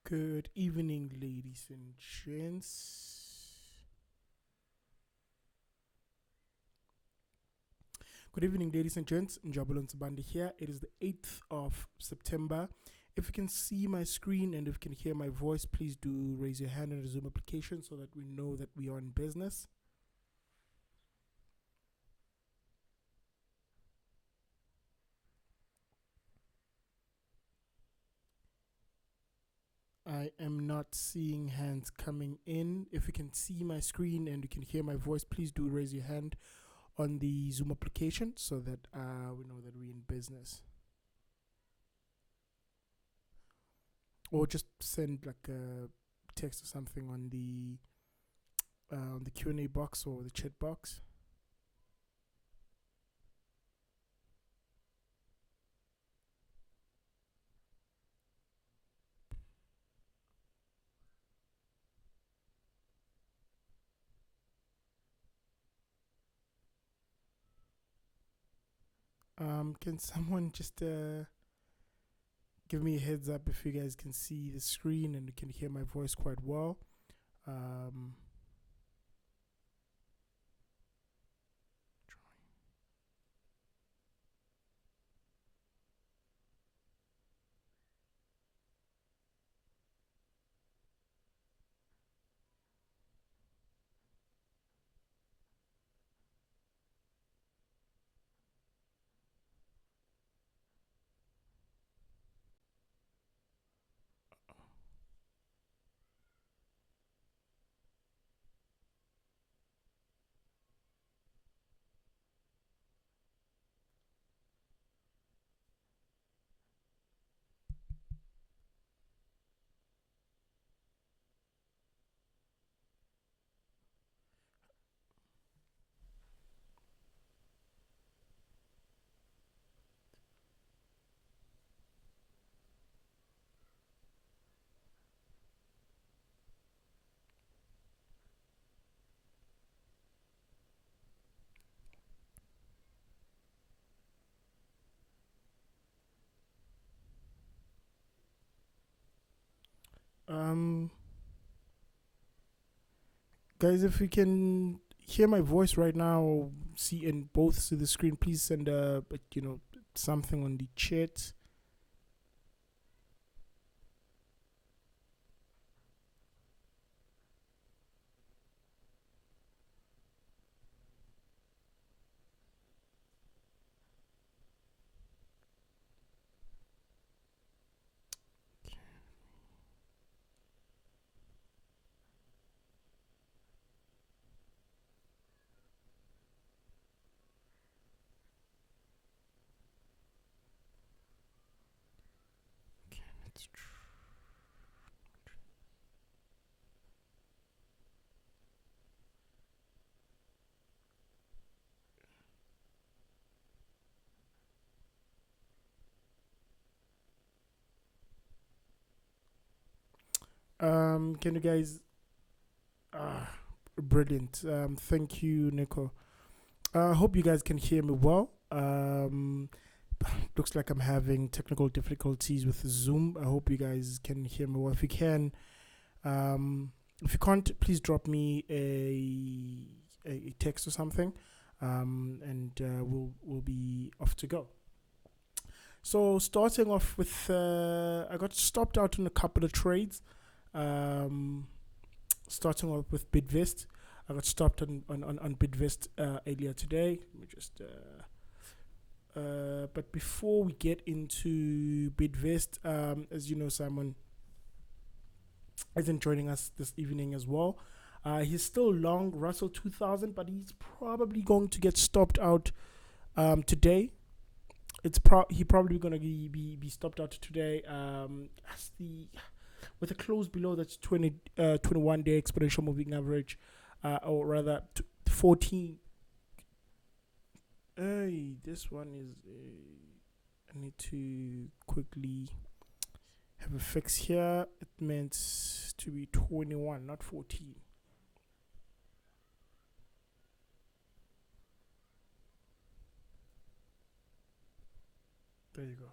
Good evening, ladies and gents. Good evening, ladies and gents. Njabulo Nsibande here. It is the 8th of September. If you can see my screen and if you can hear my voice, please do raise your hand in the Zoom application so that we know that we are in business. I am not seeing hands coming in. If you can see my screen and you can hear my voice, please do raise your hand on the Zoom application so that we know that we're in business. Or just send like a text or something on the Q&A box or the chat box. Can someone just give me a heads up if you guys can see the screen and you can hear my voice quite well? Guys, if you can hear my voice right now or see in both see the screen, please send something on the chat. Can you guys? Brilliant. Thank you, Nico. I hope you guys can hear me well. Looks like I'm having technical difficulties with Zoom. I hope you guys can hear me well. If you can, if you can't, please drop me a text or something, and we'll be off to go. So starting off with, I got stopped out on a couple of trades. Starting off with Bidvest, I got stopped on Bidvest earlier today. Let me just. But before we get into Bidvest, as you know, Simon isn't joining us this evening as well. He's still long Russell 2000, but he's probably going to get stopped out today. He probably going to be stopped out today. As with a close below that's 21 day exponential moving average, or rather 14. Hey, this one is. I need to quickly have a fix here. It meant to be 21, not 14. There you go.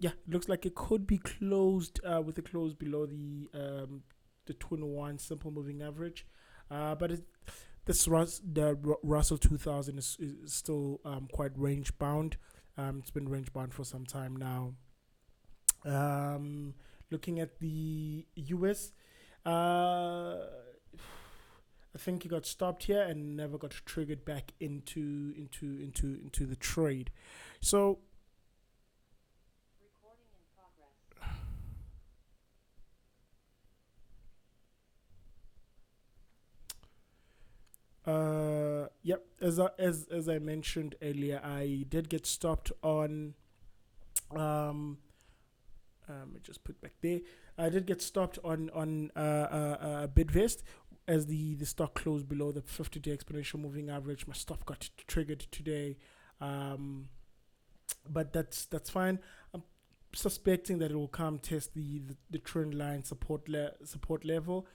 yeah, it looks like it could be closed with a close below the 21 simple moving average, but the Russell 2000 is still quite range bound. It's been range bound for some time now. Looking at the US, I think he got stopped here and never got triggered back into the trade. So yep, as I mentioned earlier, I did get stopped on let me just put back there. I did get stopped on Bidvest as the stock closed below the 50-day exponential moving average. My stop got triggered today, but that's fine. I'm suspecting that it will come test the trend line support level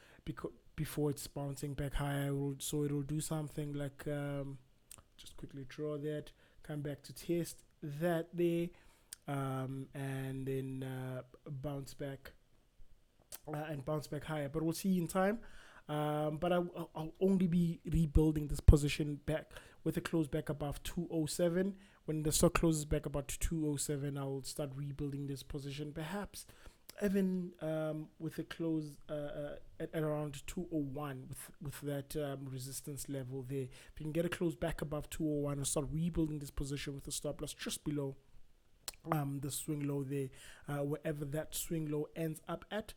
before it's bouncing back higher. So it'll do something like just quickly draw that, come back to test that there, and then bounce back higher. But we'll see in time. But I'll only be rebuilding this position back with a close back above 207. When the stock closes back about 207, I'll start rebuilding this position, perhaps even with a close at around 201 with that resistance level there. If you can get a close back above 201 and start rebuilding this position with a stop loss just below the swing low there, wherever that swing low ends up at,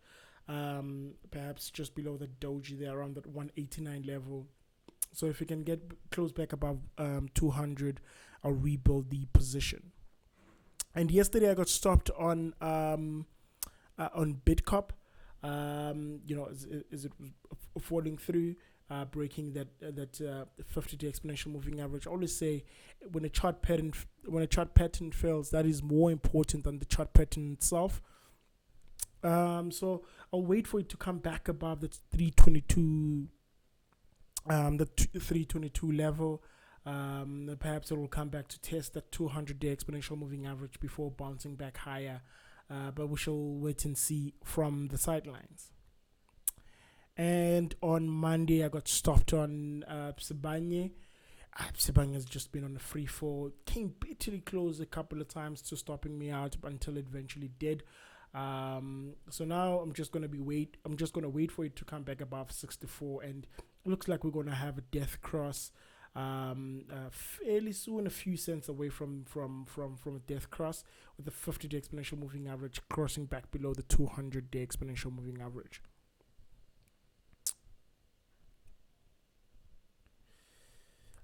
perhaps just below the doji there around that 189 level. So if you can get close back above 200, I'll rebuild the position. And yesterday I got stopped on Bitcop, as it was falling through, breaking that 50-day exponential moving average. I always say when a chart pattern fails, that is more important than the chart pattern itself. So I'll wait for it to come back above the 322, the 322 level. Perhaps it will come back to test that 200-day exponential moving average before bouncing back higher. But we shall wait and see from the sidelines. And on Monday, I got stopped on Nsibande. Nsibande has just been on a free fall. Came bitterly close a couple of times to stopping me out until it eventually did. So now I'm just gonna wait for it to come back above 64, and it looks like we're gonna have a death cross fairly soon, a few cents away from a death cross, with the 50-day exponential moving average crossing back below the 200-day exponential moving average.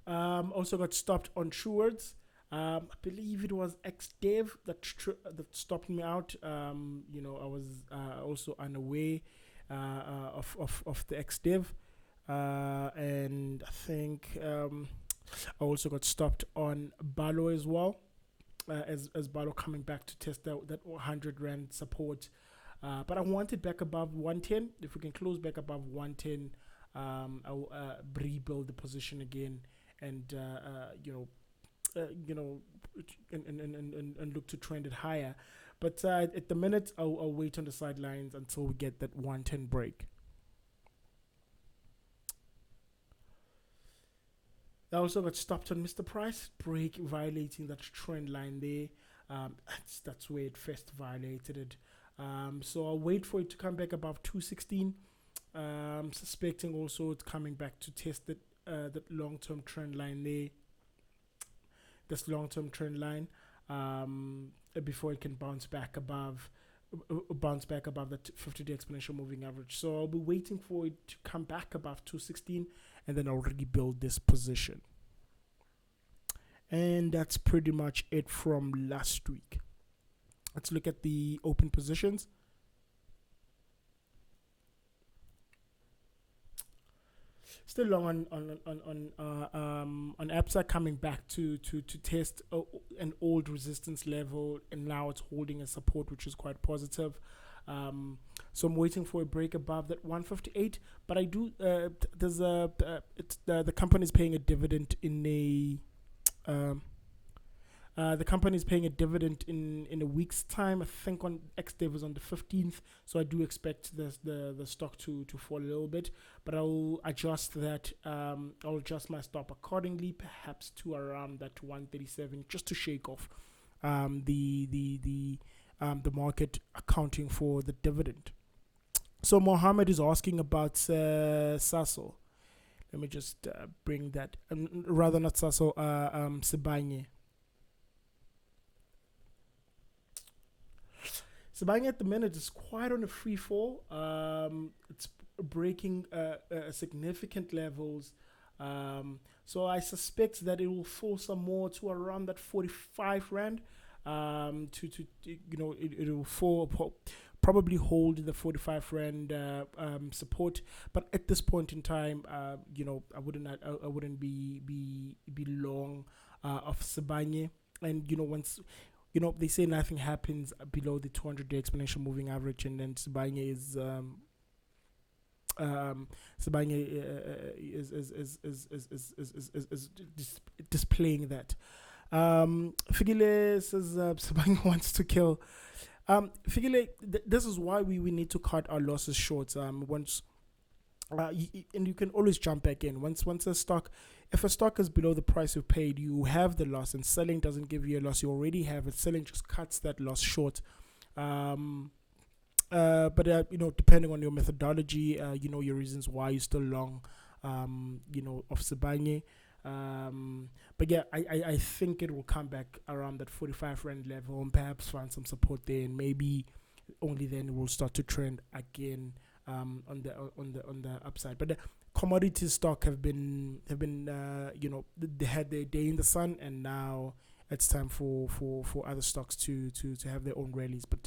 Also got stopped on Truewords. I believe it was XDev that stopped me out. I was also unaware of the XDev. And I think I also got stopped on Balo as well, as Balo coming back to test that 100 Rand support. But I want it back above 110. If we can close back above 110, I'll rebuild the position again, and and look to trend it higher. But at the minute, I'll wait on the sidelines until we get that 110 break. I also got stopped on Mr. Price break, violating that trend line there. That's where it first violated it. So I'll wait for it to come back above 216. Suspecting also it's coming back to test that long-term trend line there. This long-term trend line, before it can bounce back above the 50-day exponential moving average. So I'll be waiting for it to come back above 216, and then I'll rebuild this position. And that's pretty much it from last week. Let's look at the open positions. Still long on APSA, coming back to test an old resistance level, and now it's holding a support, which is quite positive. So I'm waiting for a break above that 158. But I do there's the company is paying a dividend in The company is paying a dividend in a week's time. I think on ex-div is on the 15th, so I do expect the stock to fall a little bit, but I'll adjust that. I'll adjust my stop accordingly, perhaps to around that 137, just to shake off the market accounting for the dividend. So Mohammed is asking about Sasso. Let me just bring that. Rather not Sasso, Nsibande. Nsibande at the minute is quite on a free fall. It's breaking significant levels. So I suspect that it will fall some more to around that 45 rand. It will fall. Probably hold the 45 rand support, but at this point in time, I wouldn't be long of Nsibande. And once they say nothing happens below the 200-day exponential moving average, and then Nsibande is displaying that. Figile says Nsibande wants to kill. Figile, this is why we need to cut our losses short. Once, and you can always jump back in. Once if a stock is below the price you paid, you have the loss, and selling doesn't give you a loss. You already have it. Selling just cuts that loss short. But depending on your methodology, your reasons why you're still long, of Nsibande. But yeah, I think it will come back around that 45 rand level and perhaps find some support there, and maybe only then it will start to trend again on the upside. But the commodity stock have been they had their day in the sun, and now it's time for other stocks to have their own rallies. But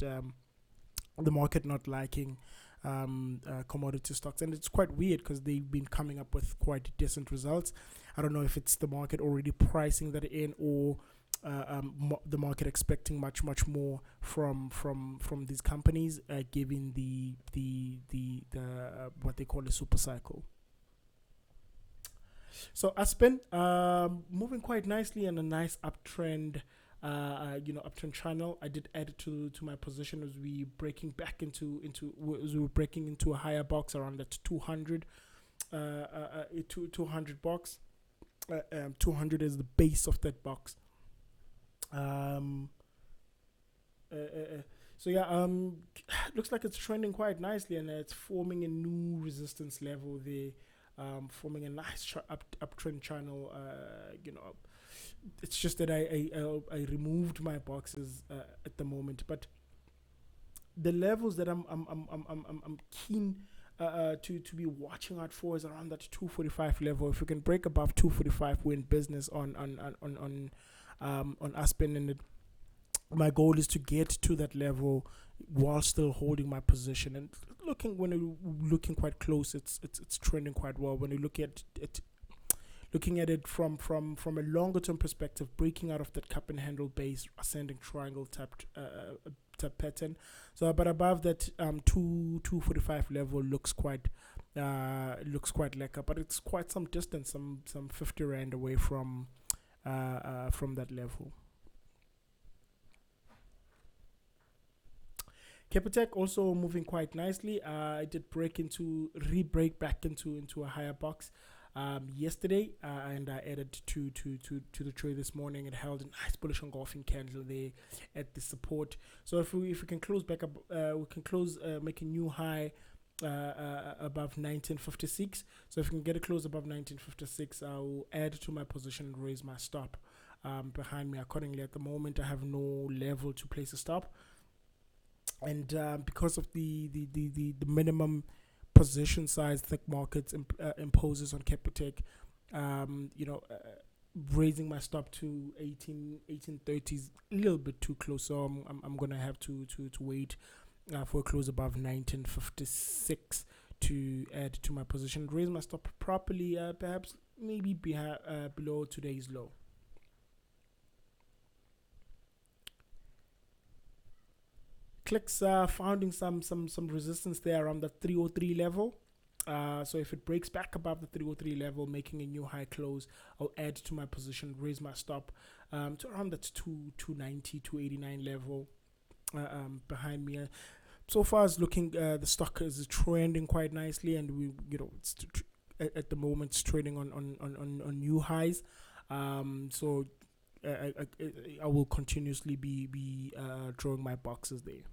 the market not liking commodity stocks, and it's quite weird because they've been coming up with quite decent results. I don't know if it's the market already pricing that in, or the market expecting much more from these companies, given the what they call a super cycle. So Aspen moving quite nicely in a nice uptrend. Uptrend channel. I did add it to my position as we breaking back into a higher box around that 200 box. 200 is the base of that box. Looks like it's trending quite nicely, and it's forming a new resistance level there, forming a nice uptrend channel. It's just that I removed my boxes at the moment, but the levels that I'm keen to be watching out for is around that 245 level. If we can break above 245, we're in business on Aspen, and my goal is to get to that level while still holding my position. And when you're looking quite close, it's trending quite well. When you look at it, looking at it from a longer term perspective, breaking out of that cup and handle base, ascending triangle type pattern. So, but above that 245 level looks quite lekker, but it's quite some distance, some 50 rand away from that level. Capitec also moving quite nicely. I did break back into a higher box yesterday, and I added to the trade this morning. It held a nice bullish engulfing candle there at the support. So if we can close back up, we can close make a new high above 1956. So if we can get a close above 1956, I'll add to my position and raise my stop behind me accordingly. At the moment, I have no level to place a stop, and because of the minimum position size that markets imposes on Capitec, raising my stop to 1830 is a little bit too close. So I'm gonna have to wait for a close above 1956 to add to my position, raise my stop properly, perhaps maybe below today's low. Clicks founding some resistance there around the 303 level. So if it breaks back above the 303 level, making a new high close, I'll add to my position, raise my stop to around that 290, 289 level behind me. So far, it's looking the stock is trending quite nicely, and it's at the moment it's trading on new highs. So I will continuously be drawing my boxes there.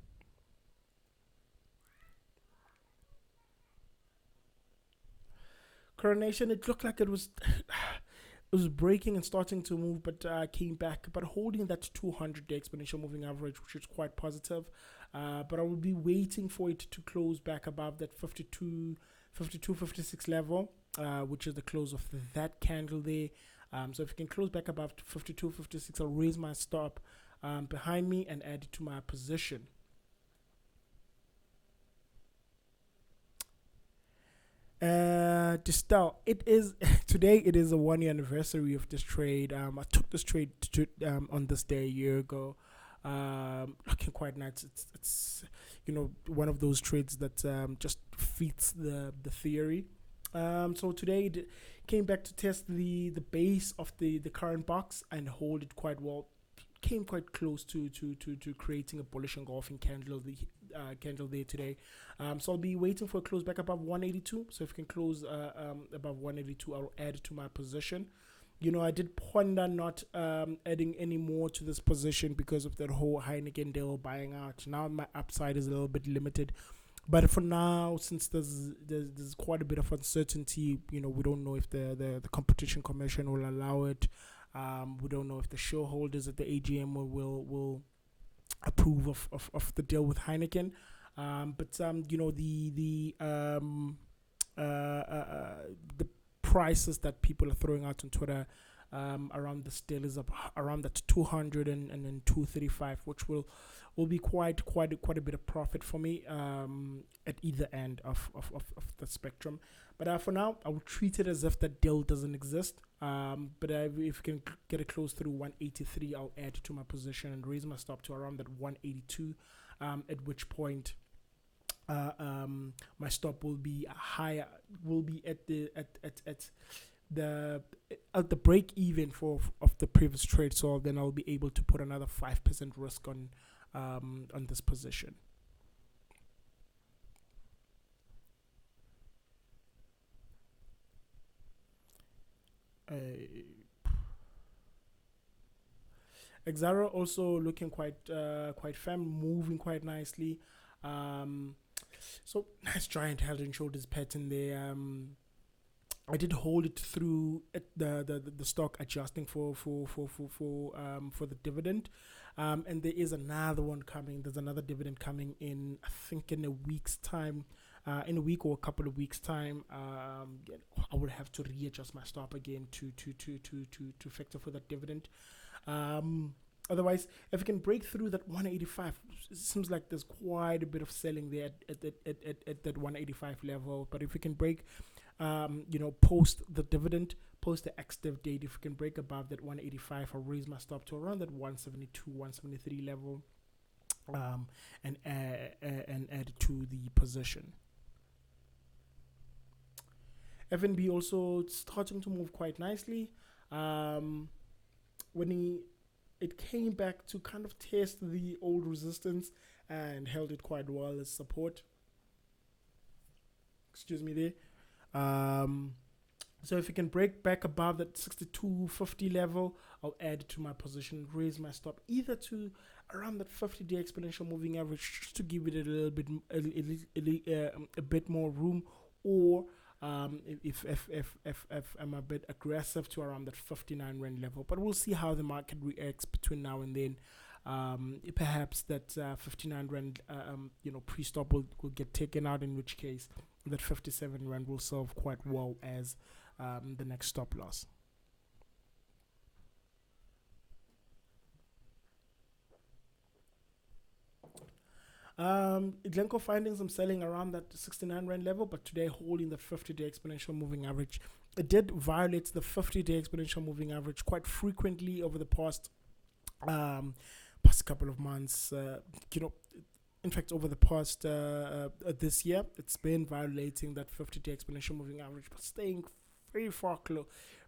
Coronation, it looked like it was it was breaking and starting to move, but came back, but holding that 200-day exponential moving average, which is quite positive. But I will be waiting for it to close back above that 56 level, which is the close of that candle there. So if it can close back above 56, I'll raise my stop behind me and add it to my position. Distal, it is today. It is a 1 year anniversary of this trade. I took this trade on this day a year ago. Looking quite nice. It's one of those trades that just fits the theory. So today it came back to test the base of the current box and hold it quite well. Came quite close to creating a bullish engulfing candle there today. So I'll be waiting for a close back above 182. So if it can close above 182, I'll add it to my position. I did ponder not adding any more to this position because of that whole Heineken deal buying out. Now my upside is a little bit limited. But for now, since there's quite a bit of uncertainty, we don't know if the Competition Commission will allow it. We don't know if the shareholders at the AGM will approve of the deal with Heineken. But the prices that people are throwing out on Twitter around this deal is up around that 200 and then 235, which will be quite a bit of profit for me at either end of the spectrum. But for now, I will treat it as if that deal doesn't exist. But if we can get it close through 183, I'll add to my position and raise my stop to around that 182. At which point, my stop will be higher. Will be at the break even of the previous trade. So then I'll be able to put another 5% risk on this position. Exara also looking quite firm, moving quite nicely. So nice giant head and shoulders pattern there. I did hold it through at the stock adjusting for the dividend, and there is another one coming. There's another dividend coming in, I think, in a week's time. In a week or a couple of weeks' time, I would have to readjust my stop again to factor for that dividend. Otherwise, if we can break through that 185, it seems like there's quite a bit of selling there at that 185 level. But if we can break, post the dividend, post the ex-div date, if we can break above that 185, I'll raise my stop to around that 172, 173 level, and add to the position. FNB also starting to move quite nicely. When it came back to kind of test the old resistance and held it quite well as support. Excuse me there. So if you can break back above that 62.50 level, I'll add to my position, raise my stop either to around that 50-day exponential moving average, just to give it a little bit a bit more room, or if I'm a bit aggressive to around that 59 rand level. But we'll see how the market reacts between now and then. Perhaps that 59 rand pre-stop will get taken out, in which case that 57 rand will serve quite well as the next stop loss. Glencore findings, I'm selling around that 69 rand level, but today holding the 50-day exponential moving average. It did violate the 50-day exponential moving average quite frequently over the past couple of months. in fact, over the past this year, it's been violating that 50-day exponential moving average, but staying very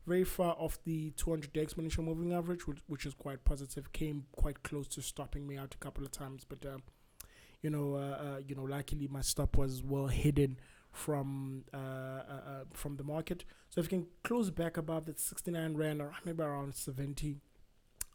very far off the 200-day exponential moving average, which is quite positive. Came quite close to stopping me out a couple of times, but luckily my stop was well hidden from the market. So if you can close back above that 69 rand or maybe around 70,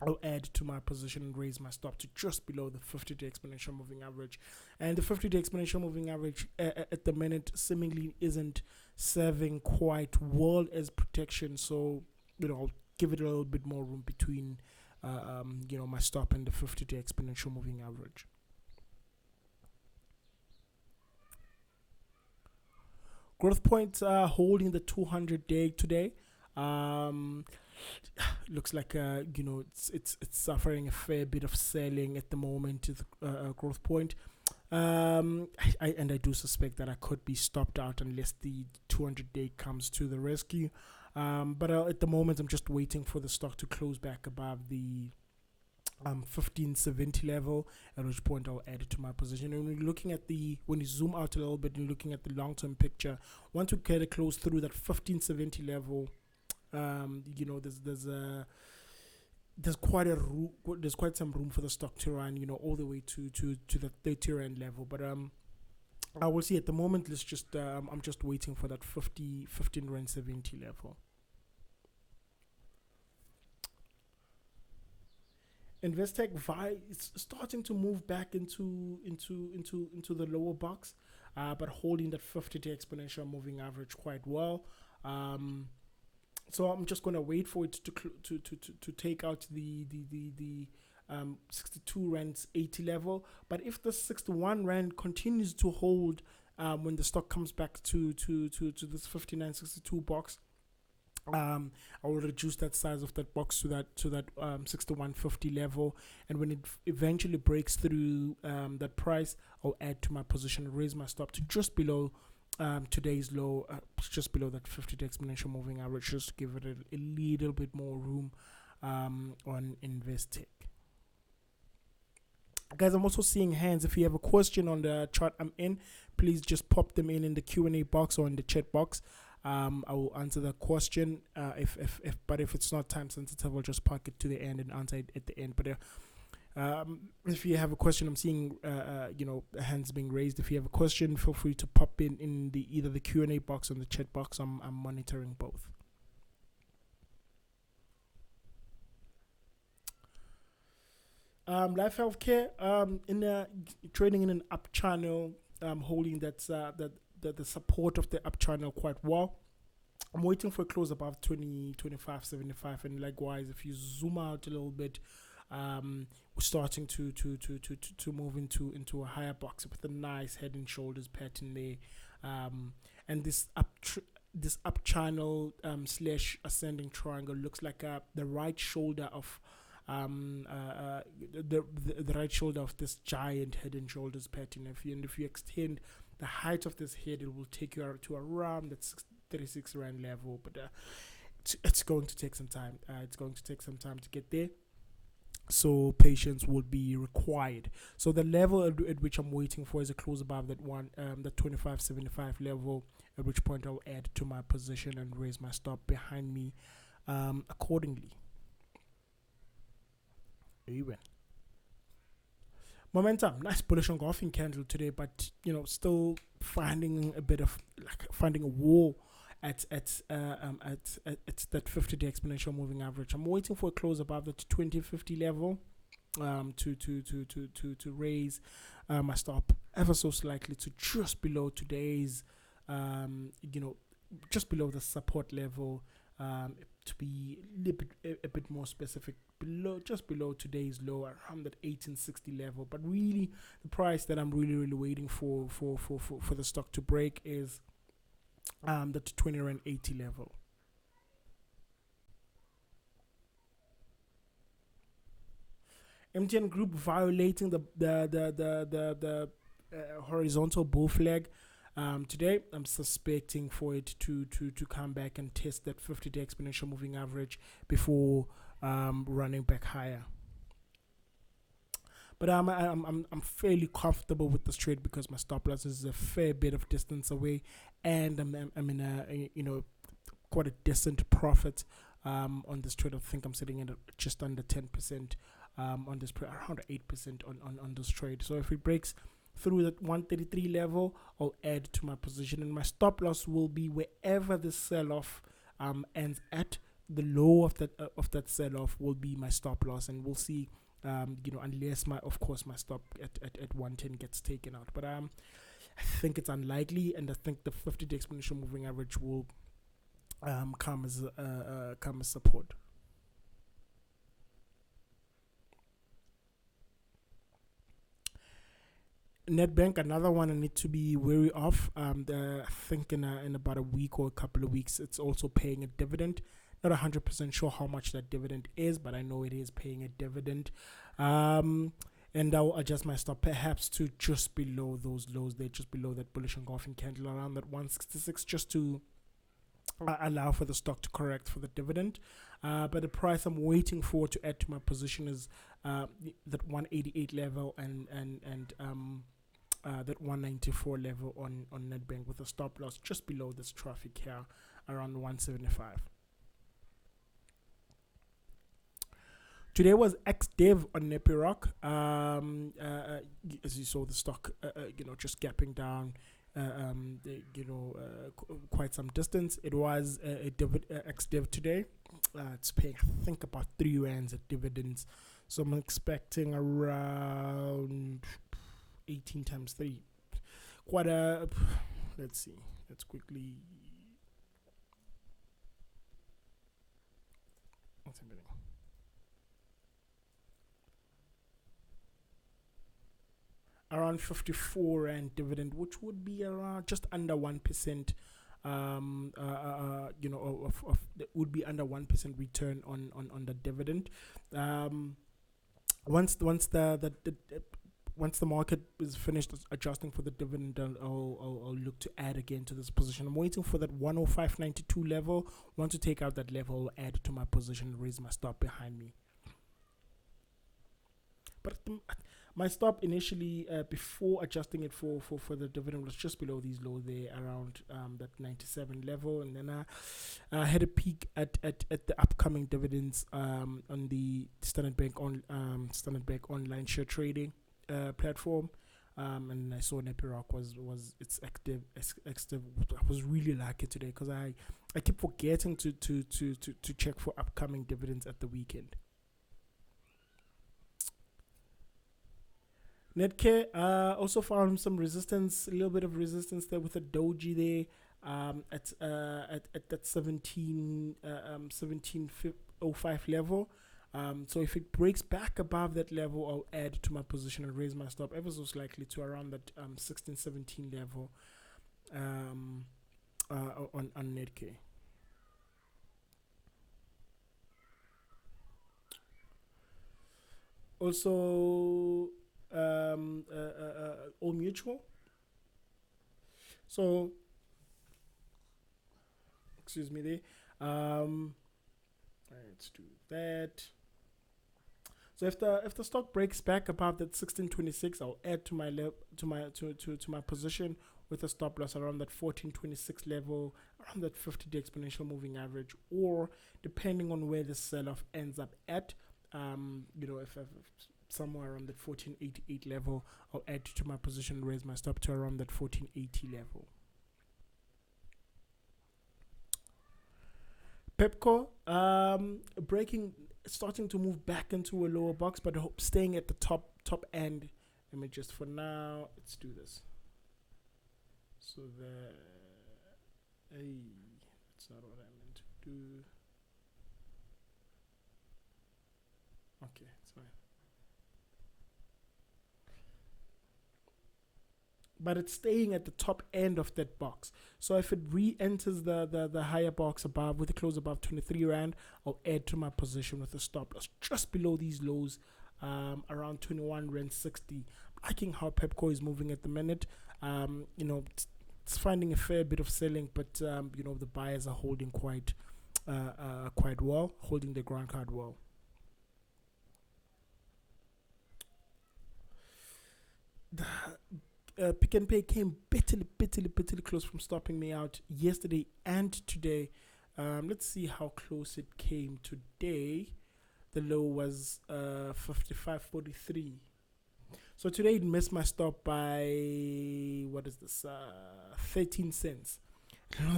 I'll add to my position and raise my stop to just below the 50-day exponential moving average. And the 50-day exponential moving average at the minute seemingly isn't serving quite well as protection. So, I'll give it a little bit more room between, my stop and the 50-day exponential moving average. Growth points are holding the 200-day today. Looks like it's suffering a fair bit of selling at the moment. Growth point, I do suspect that I could be stopped out unless the 200-day comes to the rescue. But at the moment, I'm just waiting for the stock to close back above the 1570 level, at which point I'll add it to my position. And when you zoom out a little bit and looking at the long-term picture, once we get a close through that 1570 level, there's quite some room for the stock to run, all the way to the 30 rand level. But I will see. At the moment, I'm just waiting for that 15 rand 70 level. Investec is starting to move back into the lower box, but holding that 50-day exponential moving average quite well. So I'm just gonna wait for it to take out the 62 rand 80 level. But if the 61 rand continues to hold when the stock comes back to this 59.62 box, I will reduce that size of that box to that 61.50 level, and when it eventually breaks through that price, I'll add to my position, raise my stop to just below today's low, just below that 50-day exponential moving average, just to give it a little bit more room on Investec. Guys, I'm also seeing hands. If you have a question on the chart I'm in, please just pop them in the Q&A box or in the chat box. I will answer the question. But if it's not time sensitive, I'll just park it to the end and answer it at the end. But if you have a question, I'm seeing hands being raised. If you have a question, feel free to pop in either the Q&A box or the chat box. I'm monitoring both. Life Healthcare trading in an up channel, holding the support of the up channel quite well. I'm waiting for a close above 25.75, and likewise, if you zoom out a little bit, we're starting to move into a higher box with a nice head and shoulders pattern there, and this up channel slash ascending triangle looks like the right shoulder of the right shoulder of this giant head and shoulders pattern. If you extend the height of this head, it will take you to around that 36 rand level, but it's going to take some time. It's going to take some time to get there, so patience will be required. So the level at which I'm waiting for is a close above that 25.75 level, at which point I'll add to my position and raise my stop behind me accordingly. Even momentum, nice bullish engulfing candle today, but still finding a wall at that 50-day exponential moving average. I'm waiting for a close above that 2050 level to raise my stop ever so slightly to just below today's just below the support level, to be a bit more specific, just below today's low, around that 1860 level. But really, the price that I'm really waiting for the stock to break is that 20 rand 80 level. MTN Group violating the horizontal bull flag. Today, I'm suspecting for it to come back and test that 50-day exponential moving average before running back higher. But I'm fairly comfortable with this trade because my stop loss is a fair bit of distance away, and I'm in quite a decent profit on this trade. I think I'm sitting at just under 10% on this around 8% on this trade. So if it breaks through that 133 level, I'll add to my position, and my stop loss will be wherever the sell-off ends at. The low of that sell-off will be my stop loss, and we'll see. Unless my stop at 110 gets taken out, but I think it's unlikely, and I think the 50-day exponential moving average will come as support. Nedbank, another one I need to be wary of. I think in about a week or a couple of weeks, it's also paying a dividend. Not 100% sure how much that dividend is, but I know it is paying a dividend. And I'll adjust my stop perhaps to just below those lows there, just below that bullish engulfing candle around that 166, just to allow for the stock to correct for the dividend. But the price I'm waiting for to add to my position is that 188 level and that 194 level on Nedbank, with a stop loss just below this traffic here around 175. Today was XDev on Nepiroc. As you saw, the stock, just gapping down, quite some distance. It was XDev today. It's paying, I think, about 3 rands at dividends. So I'm expecting around 18 times 3. Quite a, let's see. Let's quickly. What's happening? Around 54 rand dividend, which would be around just under 1%. Would be under 1% return on the dividend. Once the market is finished adjusting for the dividend, I'll look to add again to this position. I'm waiting for that 105.92 level. Want to take out that level, I'll add to my position, raise my stop behind me. But my stop initially, before adjusting it for the dividend, was just below these lows there, around that 97 level, and then I had a peek at the upcoming dividends on the Standard Bank online share trading platform, and I saw Nepiroc was its active. I was really lucky today because I keep forgetting to check for upcoming dividends at the weekend. Netcare also found some resistance, a little bit of resistance there with a doji there at that 1705 level. So if it breaks back above that level, I'll add to my position and raise my stop ever so slightly to around that 1617 level on Netcare. Also, All Mutual. So, excuse me there. Let's do that. So if the stock breaks back above that 1626, I'll add to my my position with a stop loss around that 1426 level, around that 50-day exponential moving average, or depending on where the sell-off ends up at. If somewhere around that 1488 level, I'll add to my position, raise my stop to around that 1480 level. Pepco, starting to move back into a lower box, but staying at the top end. Let me just, for now, let's do this. So that's not what I meant to do. Okay, it's fine. But it's staying at the top end of that box. So if it re-enters the higher box above, with a close above 23 rand, I'll add to my position with a stop loss just below these lows, around 21 rand 60. Liking how Pepco is moving at the minute. It's finding a fair bit of selling, but the buyers are holding quite well, holding the ground card well. Pick and Pay came bitterly close from stopping me out yesterday and today. Let's see how close it came today. The low was 55.43. So today it missed my stop by, what is this, 13 cents.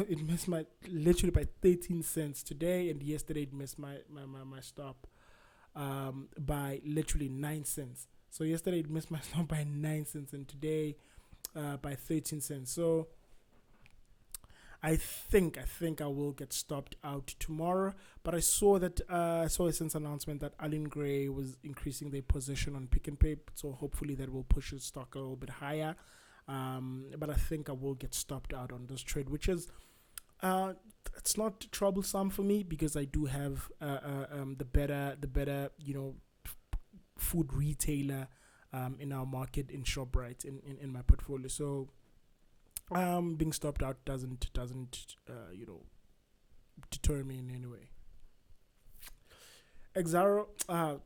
It missed my literally by 13 cents today, and yesterday it missed my stop by literally 9 cents. So yesterday it missed my stop by 9 cents, and today by 13 cents. So I think I will get stopped out tomorrow. But I saw that I saw a since announcement that Allen Gray was increasing their position on Pick and Pay, so hopefully that will push the stock a little bit higher. But I think I will get stopped out on this trade, which is it's not troublesome for me because I do have the better food retailer in our market in ShopRite in my portfolio. So being stopped out doesn't deter me in any way. Exaro,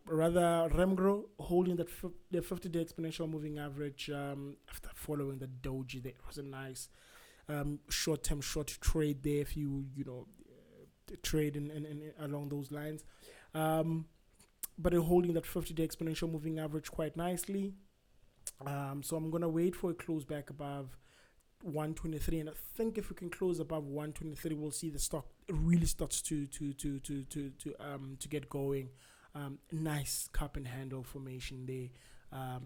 rather Remgro, holding that the 50-day exponential moving average after following the doji. There was a nice short-term short trade there if you trade in along those lines. But they're holding that 50-day exponential moving average quite nicely. So I'm gonna wait for a close back above 123, and I think if we can close above 123, we'll see the stock really starts to get going. Nice cup and handle formation there,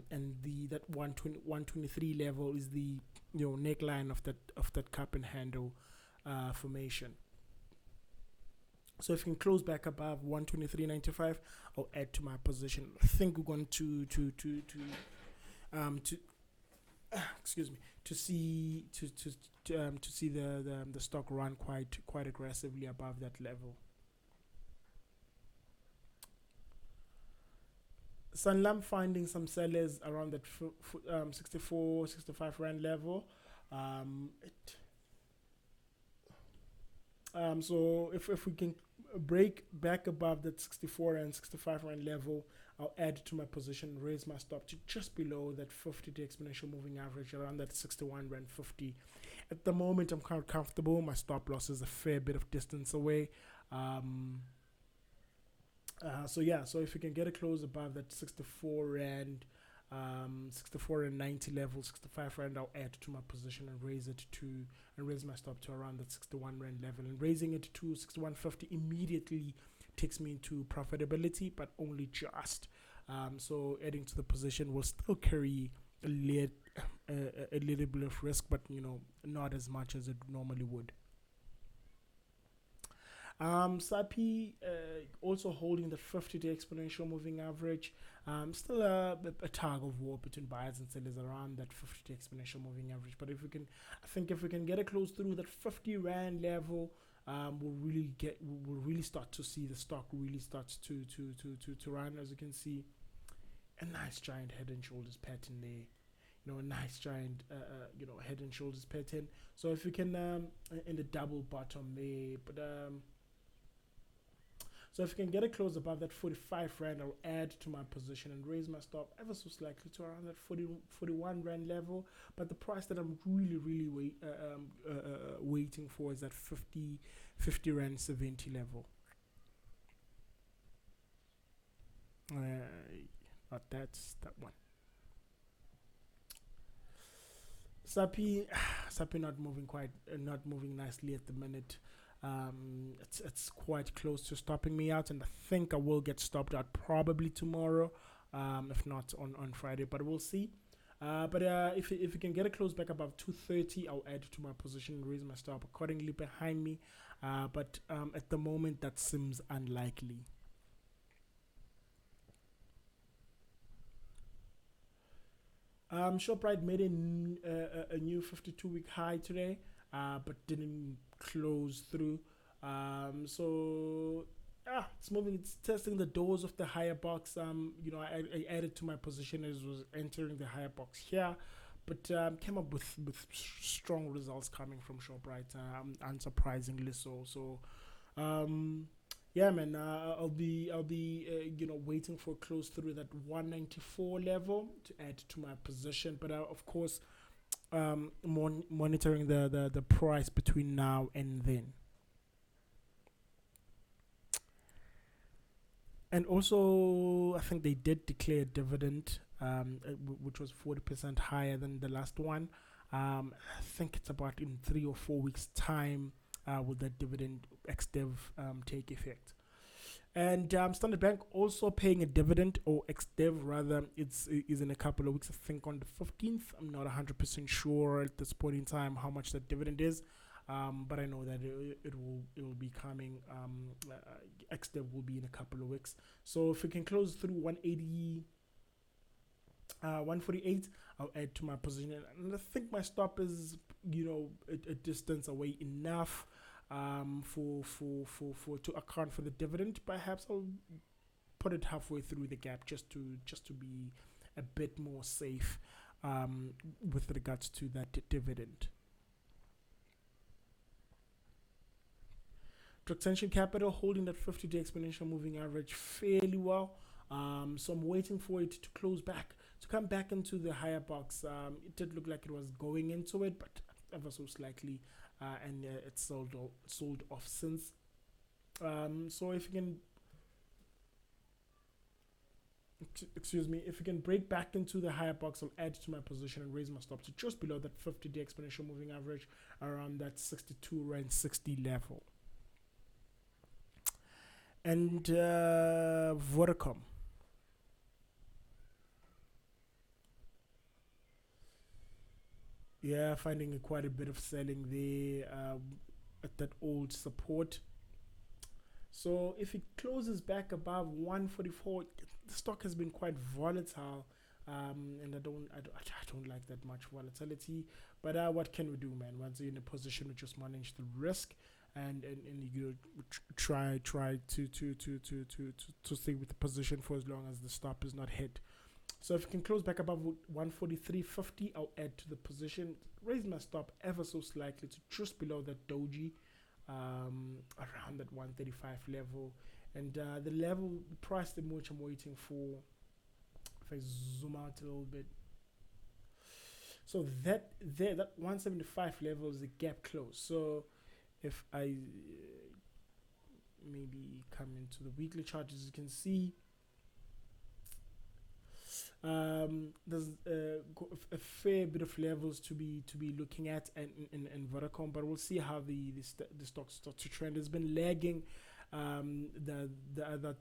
and that 123 level is the neckline of that cup and handle formation. So if we can close back above 123.95, I'll add to my position. I think we're going to excuse me, to see the stock run quite aggressively above that level. Sanlam finding some sellers around that 64, 65 rand level. So if we can break back above that 64 and 65 rand level, I'll add to my position, raise my stop to just below that 50-day exponential moving average around that 61 rand 50. At the moment, I'm quite comfortable. My stop loss is a fair bit of distance away. So if we can get a close above that 64 and 90 level, 65 rand, I'll add to my position and raise my stop to around that 61 rand level, and raising it to 61.50 immediately takes me into profitability, but only just. So adding to the position will still carry a little bit of risk, but not as much as it normally would. SAPI also holding the 50-day exponential moving average. Still a tug of war between buyers and sellers around that 50-day exponential moving average. But if we can get it close through that 50 rand level, we'll really start to see the stock really starts to run. As you can see, a nice giant head and shoulders pattern there. A nice giant head and shoulders pattern. So if we can in the double bottom there, but so if you can get it close above that 45 rand, I'll add to my position and raise my stop ever so slightly to around that 41 rand level. But the price that I'm really waiting for is that 50 rand 70 level. Not that one. Sapi not moving nicely at the minute. It's quite close to stopping me out, and I think I will get stopped out probably tomorrow, if not on Friday, but we'll see. But if you can get a close back above 230, I'll add to my position and raise my stop accordingly behind me. But at the moment, that seems unlikely. ShopRite made a new 52-week high today, but didn't close through. It's moving. It's testing the doors of the higher box. I added to my position as was entering the higher box here, but came up with strong results coming from ShopRite, unsurprisingly so. So yeah, man. I'll be waiting for a close through that 194 level to add to my position. But of course, monitoring the price between now and then. And also, I think they did declare a dividend, which was 40% higher than the last one. I think it's about in 3 or 4 weeks' time will that dividend ex-dev take effect. And Standard Bank also paying a dividend, or ex-dev rather, is in a couple of weeks. I think on the 15th. I'm not 100% sure at this point in time how much that dividend is, but I know that it will be coming. Ex-dev will be in a couple of weeks. So if we can close through 180. 148, I'll add to my position, and I think my stop is a distance away enough for to account for the dividend. Perhaps I'll put it halfway through the gap just to be a bit more safe with regards to that dividend. Transaction capital holding that 50-day exponential moving average fairly well. So I'm waiting for it to close back, to come back into the higher box. It did look like it was going into it, but ever so slightly, and it's sold off since. So if you can, if you can break back into the higher box, I'll add to my position and raise my stop to just below that 50-day exponential moving average, around that 62 rand 60 level. And Vodacom. Yeah, finding quite a bit of selling there at that old support. So if it closes back above 144, the stock has been quite volatile, and I don't like that much volatility. But what can we do, man? Once you're in a position to just manage the risk, and you try to stay with the position for as long as the stop is not hit. So if it can close back above 143.50, I'll add to the position, raise my stop ever so slightly to just below that doji, around that 135 level. And the level, the price in which I'm waiting for, if I zoom out a little bit, so that 175 level is the gap close. So if I maybe come into the weekly chart, as you can see, there's a fair bit of levels to be looking at in Vodacom, but we'll see how the stock starts to trend. It's been lagging the other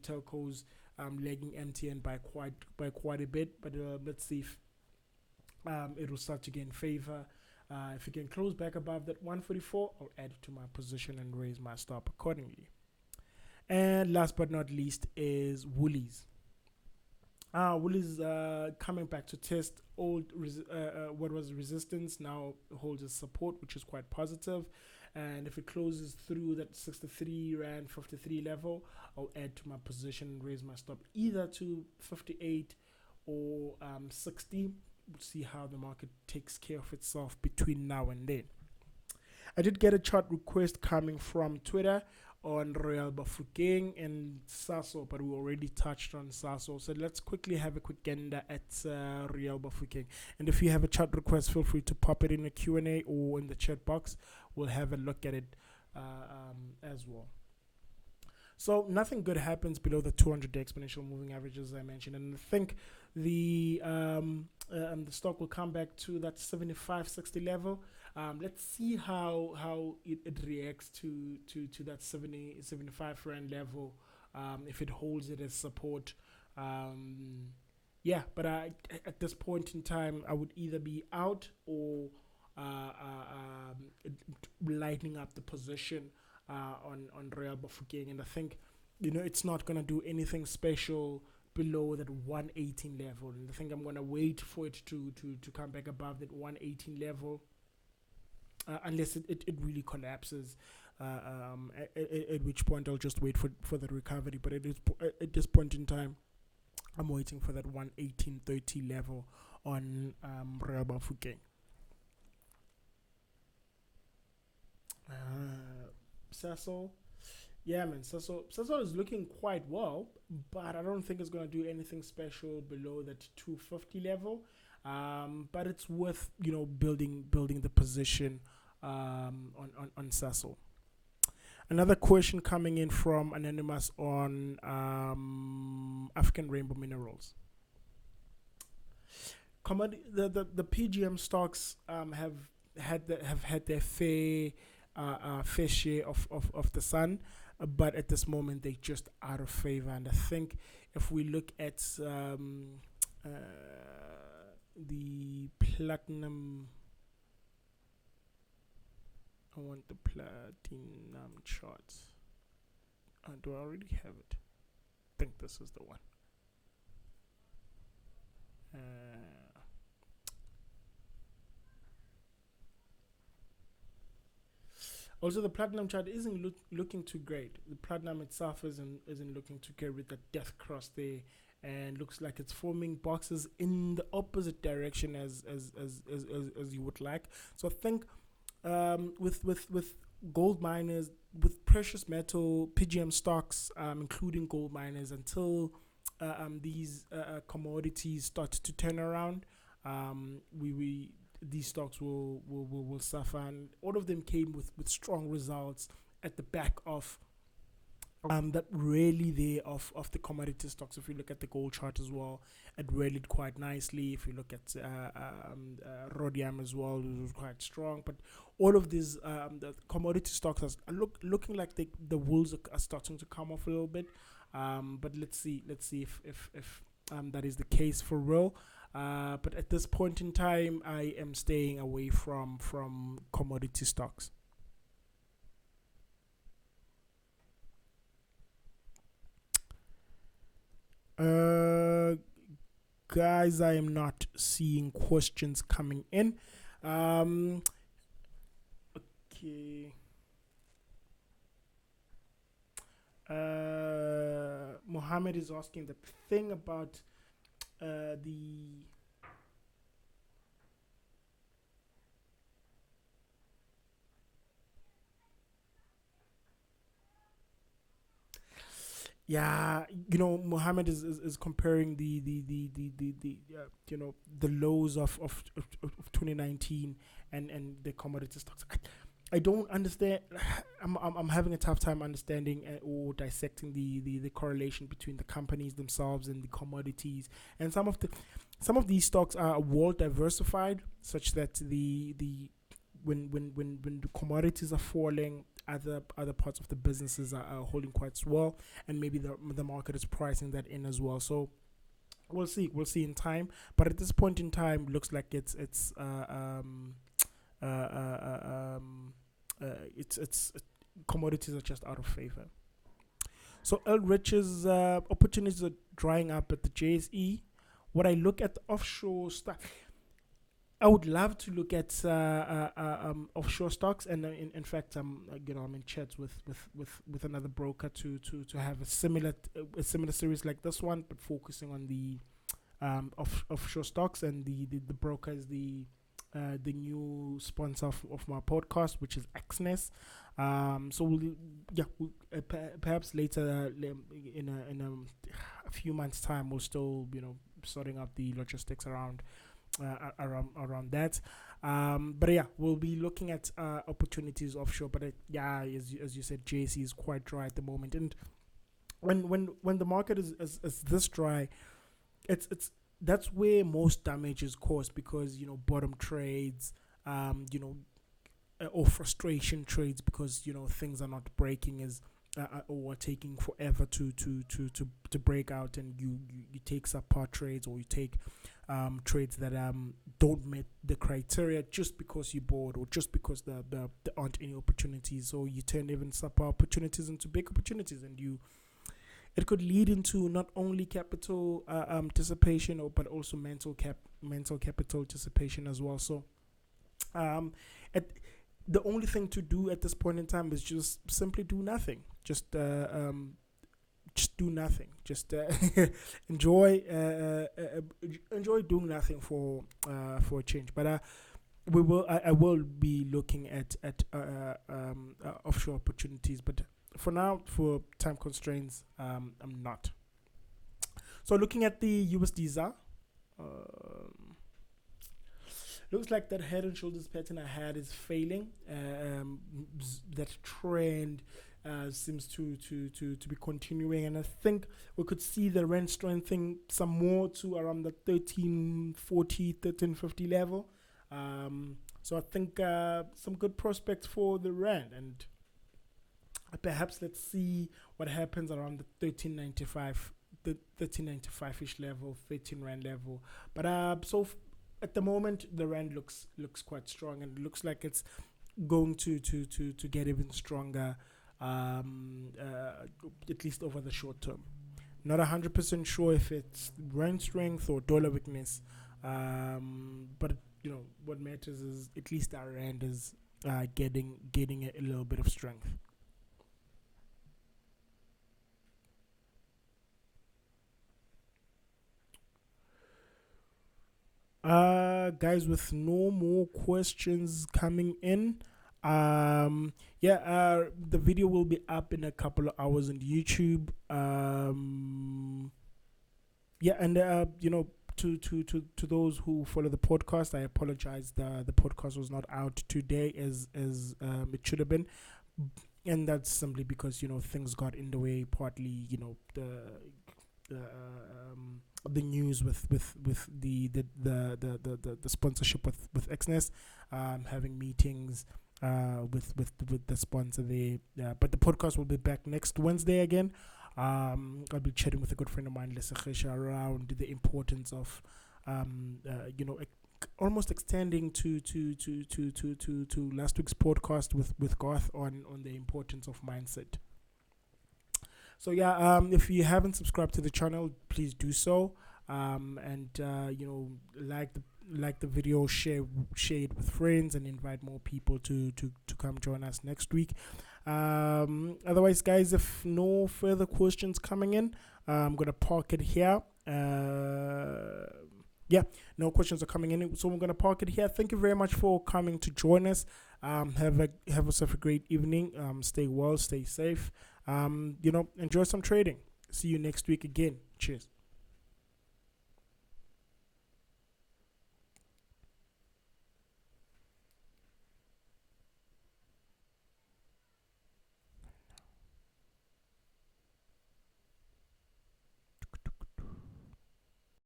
telcos, lagging MTN by quite a bit, but let's see if it will start to gain favor. If it can close back above that 144, I'll add it to my position and raise my stop accordingly. And last but not least is Woolies. Woolies coming back to test what was resistance, now holds as support, which is quite positive. And if it closes through that 63 rand 53 level, I'll add to my position and raise my stop either to 58 or 60. We'll see how the market takes care of itself between now and then. I did get a chart request coming from Twitter on Royal Bafokeng and Saso, but we already touched on Saso. So let's quickly have a quick gander at Royal Bafokeng. And if you have a chat request, feel free to pop it in the Q&A or in the chat box. We'll have a look at it as well. So nothing good happens below the 200-day exponential moving average, as I mentioned, and I think the stock will come back to that 75-60 level. Let's see how it reacts to that 75 rand level, if it holds it as support. Yeah, but at this point in time, I would either be out or lightening up the position on Royal Bafokeng, and I think it's not gonna do anything special below that 118 level, and I think I'm gonna wait for it to come back above that 118 level, unless it really collapses, at which point I'll just wait for the recovery. But at this point in time, I'm waiting for that 118.30 level on Royal Bafokeng. Saso, Yeah, man. Sasol is looking quite well, but I don't think it's gonna do anything special below that 250 level. But it's worth building the position on Sasol. Another question coming in from Anonymous on African Rainbow Minerals. The PGM stocks have had their fair share of the sun, but at this moment they're just out of favor. And I think if we look at uh, the platinum, I want the platinum chart. Do I already have it? I think this is the one. Uh, Also, the platinum chart isn't looking too great. The platinum itself isn't looking too great with the death cross there, and looks like it's forming boxes in the opposite direction as you would like. So I think with gold miners, with precious metal PGM stocks, including gold miners, until these commodities start to turn around, we these stocks will suffer, and all of them came with strong results at the back of that rally there of the commodity stocks. If you look at the gold chart as well, it rallied quite nicely. If you look at rhodium as well, it was quite strong. But all of these the commodity stocks are looking like the wolves are starting to come off a little bit. But let's see if that is the case for real. But at this point in time, I am staying away from commodity stocks. Uh, Guys, I am not seeing questions coming in. Okay. Mohammed is asking the thing about the yeah, Mohammed is comparing the lows of 2019 and the commodity stocks. I don't understand. I'm having a tough time understanding or dissecting the correlation between the companies themselves and the commodities. And some of these stocks are well diversified, such that when the commodities are falling, other parts of the businesses are holding quite well, and maybe the market is pricing that in as well. So we'll see in time. But at this point in time, looks like uh, uh, um, it's commodities are just out of favor. So El Rich's opportunities are drying up at the JSE. When I look at the offshore stuff, I would love to look at offshore stocks, and in fact, I'm in chats with another broker to have a similar series like this one, but focusing on the offshore stocks, and the broker is the new sponsor of my podcast, which is Axness. So perhaps later in a few months' time, we'll still sorting out the logistics around that. But yeah, we'll be looking at opportunities offshore. But as you said, JC is quite dry at the moment, and when the market is this dry, it's that's where most damage is caused, because bottom trades, or frustration trades, because things are not breaking as or taking forever to break out, and you take subpar trades, or you take trades that don't meet the criteria just because you bored, or just because there aren't any opportunities. So you turn even subpar opportunities into big opportunities, and it could lead into not only capital dissipation, but also mental capital dissipation as well. So the only thing to do at this point in time is just simply do nothing. Just do nothing. Just enjoy doing nothing for a change. But I will be looking at offshore opportunities, but for now, for time constraints, I'm not. So looking at the USD ZAR, looks like that head and shoulders pattern I had is failing. That trend seems to be continuing, and I think we could see the rand strengthening some more to around the 1340, 1350 level. So I think some good prospects for the rand, and perhaps let's see what happens around the 1395, the 1395-ish level, 13 rand level. But at the moment, the rand looks quite strong, and it looks like it's going to get even stronger, at least over the short term. Not 100% sure if it's rand strength or dollar weakness, but what matters is at least our rand is getting a little bit of strength. Guys, with no more questions coming in, the video will be up in a couple of hours on YouTube. To those who follow the podcast, I apologize. The podcast was not out today as it should have been, and that's simply because things got in the way. Partly, the news with the sponsorship with Xness, having meetings with the sponsor there. But the podcast will be back next Wednesday again. I'll be chatting with a good friend of mine, Lisa Khesha, around the importance of almost extending to last week's podcast with Garth on the importance of mindset. So if you haven't subscribed to the channel, please do so. And like the video, share it with friends, and invite more people to come join us next week. Otherwise, guys, if no further questions coming in, I'm gonna park it here. No questions are coming in, so I'm gonna park it here. Thank you very much for coming to join us. Have yourself a great evening. Stay well, stay safe. Enjoy some trading. See you next week again. Cheers.